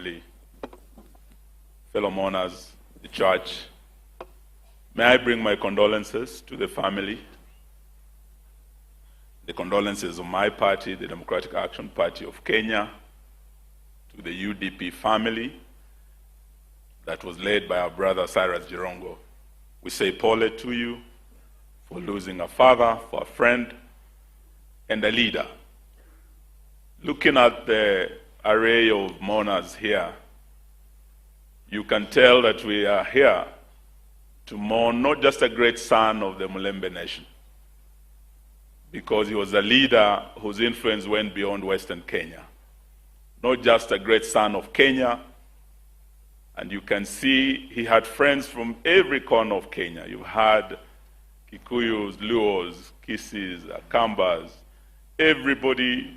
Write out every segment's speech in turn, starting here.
Assembly, fellow mourners, the church, may I bring my condolences to the family, the condolences of my party, the Democratic Action Party of Kenya, to the UDP family that was led by our brother Cyrus Girongo. We say pole to you for losing a father, for a friend, and a leader. Looking at the array of mourners here, you can tell that we are here to mourn not just a great son of the Mulembe nation, because he was a leader whose influence went beyond Western Kenya. Not just a great son of Kenya, and you can see he had friends from every corner of Kenya. You had Kikuyus, Luos, Kisis, Akambas, everybody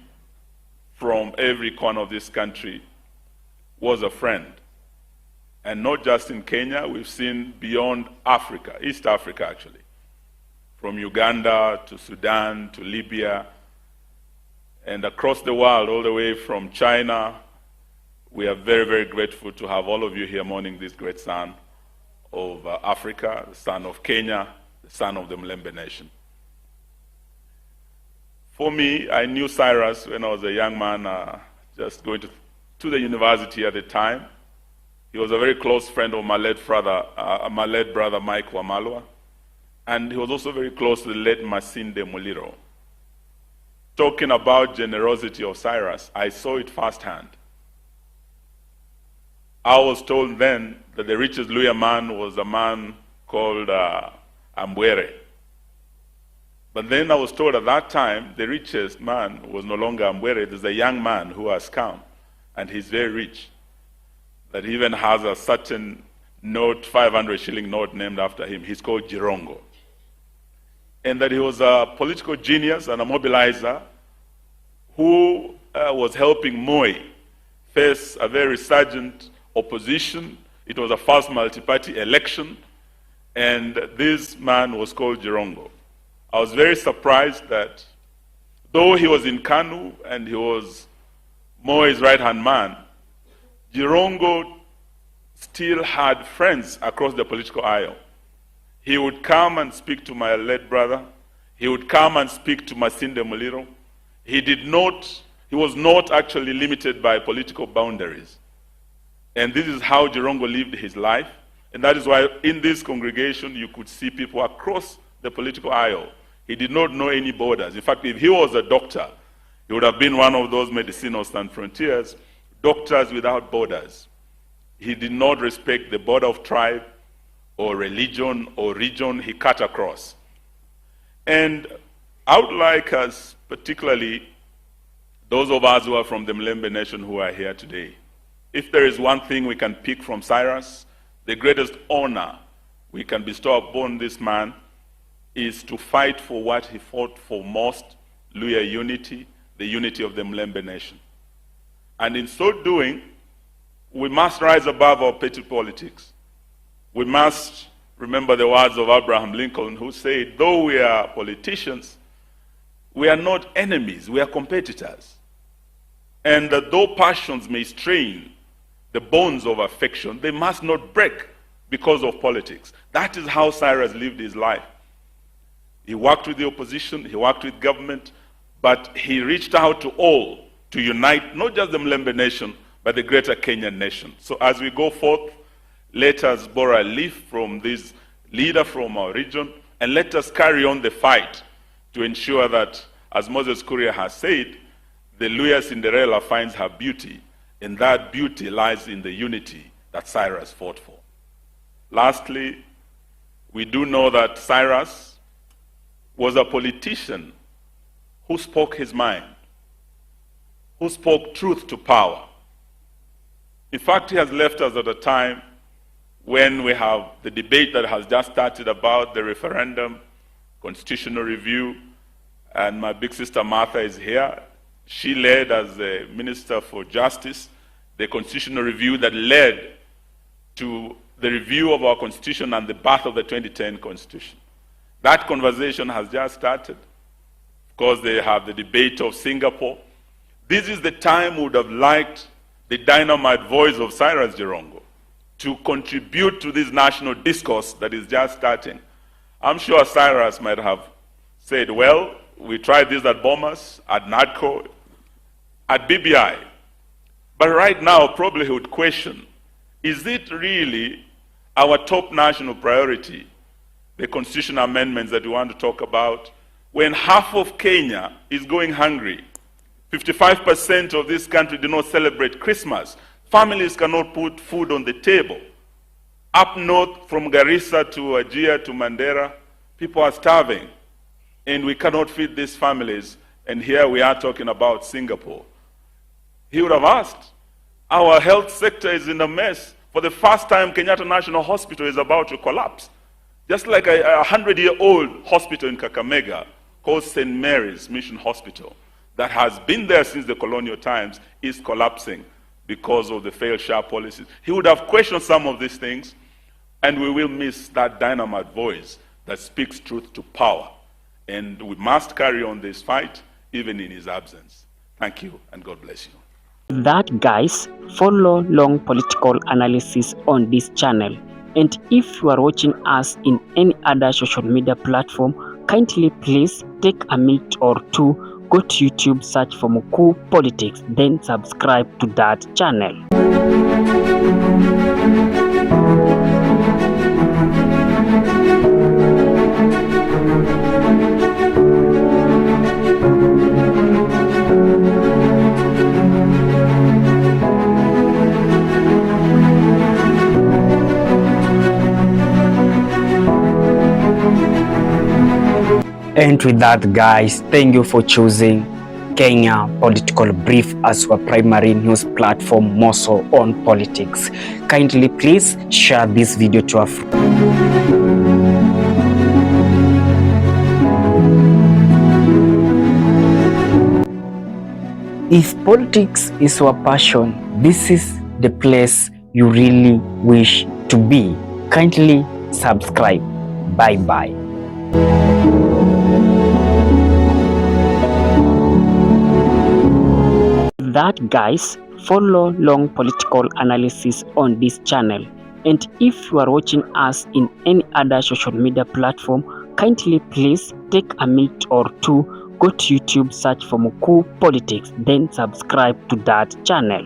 from every corner of this country was a friend. And not just in Kenya, we've seen beyond Africa, East Africa actually, from Uganda to Sudan to Libya, and across the world, all the way from China. We are very, very grateful to have all of you here mourning this great son of Africa, the son of Kenya, the son of the Mulembe nation. For me, I knew Cyrus when I was a young man, just going to the university at the time. He was a very close friend of my late brother, Mkuu Our, and he was also very close to the late Masinde Muliro. Talking about generosity of Cyrus, I saw it firsthand. I was told then that the richest Luya man was a man called Mwaro. But then I was told at that time the richest man was no longer Mwaro. There's a young man who has come, and he's very rich, that he even has a certain note, 500 shilling note named after him. He's called Girongo. And that he was a political genius and a mobilizer who was helping Moi face a very resurgent opposition. It was a first multi-party election, and this man was called Girongo. I was very surprised that though he was in Kanu and he was Moi's right-hand man, Girongo still had friends across the political aisle. He would come and speak to my late brother. He would come and speak to Masinde Muliro. He was not actually limited by political boundaries. And this is how Girongo lived his life. And that is why in this congregation you could see people across the political aisle. He did not know any borders. In fact, if he was a doctor, he would have been one of those Medicinos Sans Frontiers, doctors without borders. He did not respect the border of tribe or religion or region. He cut across. And I would like us, particularly those of us who are from the Mulembe nation who are here today, if there is one thing we can pick from Cyrus, the greatest honor we can bestow upon this man is to fight for what he fought for most, Luya unity, the unity of the Mulembe nation. And in so doing, we must rise above our petty politics. We must remember the words of Abraham Lincoln, who said, though we are politicians, we are not enemies, we are competitors. And though passions may strain the bonds of affection, they must not break because of politics. That is how Cyrus lived his life. He worked with the opposition, he worked with government, but he reached out to all to unite not just the Mulembe nation, but the greater Kenyan nation. So as we go forth, let us borrow a leaf from this leader from our region, and let us carry on the fight to ensure that, as Moses Kuria has said, the Luya Cinderella finds her beauty, and that beauty lies in the unity that Cyrus fought for. Lastly, we do know that Cyrus was a politician who spoke his mind, who spoke truth to power. In fact, he has left us at a time when we have the debate that has just started about the referendum, constitutional review, and my big sister Martha is here. She led, as the Minister for Justice, the constitutional review that led to the review of our constitution and the birth of the 2010 constitution. That conversation has just started. Of course, they have the debate of Singapore. This is the time we would have liked the dynamite voice of Cyrus Girongo to contribute to this national discourse that is just starting. I'm sure Cyrus might have said, well, we tried this at Bomas, at NADCO, at BBI. But right now, probably he would question, is it really our top national priority, the constitutional amendments that we want to talk about, when half of Kenya is going hungry? 55% of this country do not celebrate Christmas. Families cannot put food on the table. Up north, from Garissa to Wajir to Mandera, people are starving. And we cannot feed these families. And here we are talking about Singapore. He would have asked, our health sector is in a mess. For the first time, Kenyatta National Hospital is about to collapse. Just like a 100-year-old hospital in Kakamega called St. Mary's Mission Hospital that has been there since the colonial times is collapsing because of the failed SHA policies. He would have questioned some of these things, and we will miss that dynamite voice that speaks truth to power. And we must carry on this fight, even in his absence. Thank you, and God bless you. That, guys, follow long political analysis on this channel. And if you are watching us in any other social media platform, kindly please take a minute or two, go to YouTube, search for Mkuu Politics, then subscribe to that channel. And with that, guys, thank you for choosing Kenya Political Brief as our primary news platform, more so on politics. Kindly please share this video to a friend. If politics is your passion, this is the place you really wish to be. Kindly subscribe. Bye-bye. That, guys, follow long political analysis on this channel. And if you are watching us in any other social media platform, kindly please take a minute or two, go to YouTube, search for Mkuu Politics, then subscribe to that channel.